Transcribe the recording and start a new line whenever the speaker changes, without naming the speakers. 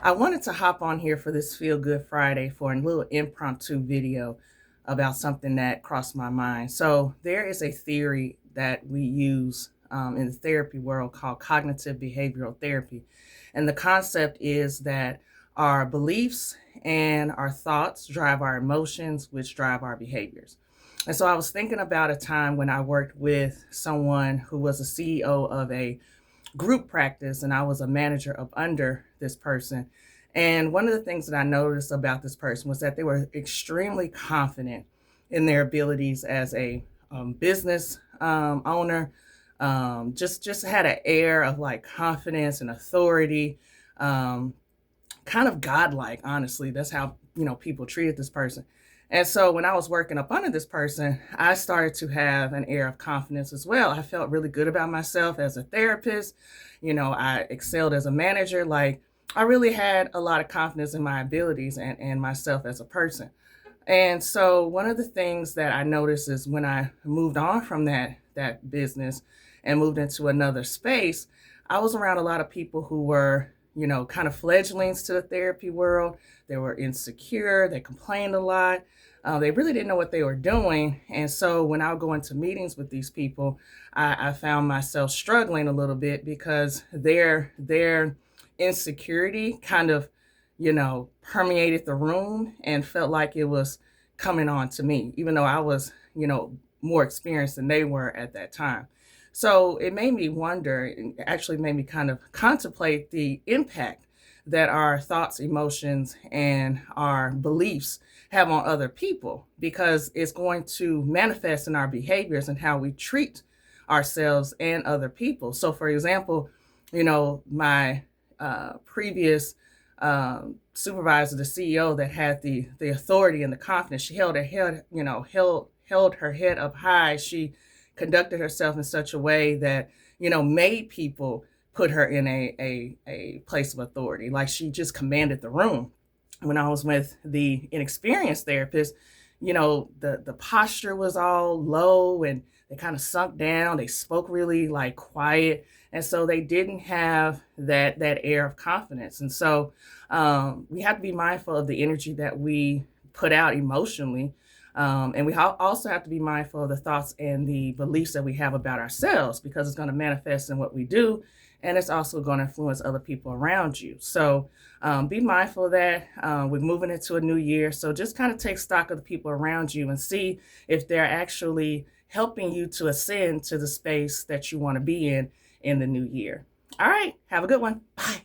I wanted to hop on here for this Feel Good Friday for a little impromptu video about something that crossed my mind. So, there is a theory that we use in the therapy world called cognitive behavioral therapy. And the concept is that our beliefs and our thoughts drive our emotions, which drive our behaviors. And so I was thinking about a time when I worked with someone who was a CEO of a group practice and I was a manager of under this person. And one of the things that I noticed about this person was that they were extremely confident in their abilities as a business owner. Just had an air of like confidence and authority, um, kind of godlike. Honestly, that's how people treated this person. And so when I was working up under this person, I started to have an air of confidence as well. I felt really good about myself as a therapist. I excelled as a manager. Like, I really had a lot of confidence in my abilities and myself as a person. And so one of the things that I noticed is when I moved on from that business and moved into another space, I was around a lot of people who were, kind of fledglings to the therapy world. They were insecure, they complained a lot. They really didn't know what they were doing. And so when I would go into meetings with these people, I found myself struggling a little bit because their insecurity kind of permeated the room and felt like it was coming on to me, even though I was, more experienced than they were at that time. So it made me wonder, and actually made me kind of contemplate the impact that our thoughts, emotions, and our beliefs have on other people, because it's going to manifest in our behaviors and how we treat ourselves and other people. So, for example, my previous supervisor, the CEO that had the authority and the confidence, she held her head, held her head up high. She conducted herself in such a way that made people put her in a place of authority. Like, she just commanded the room. When I was with the inexperienced therapist, the posture was all low and they kind of sunk down. They spoke really like quiet. And so they didn't have that air of confidence. And so we have to be mindful of the energy that we put out emotionally. And we also have to be mindful of the thoughts and the beliefs that we have about ourselves, because it's going to manifest in what we do. And it's also going to influence other people around you. So be mindful of that. We're moving into a new year. So just kind of take stock of the people around you and see if they're actually helping you to ascend to the space that you want to be in the new year. All right. Have a good one. Bye.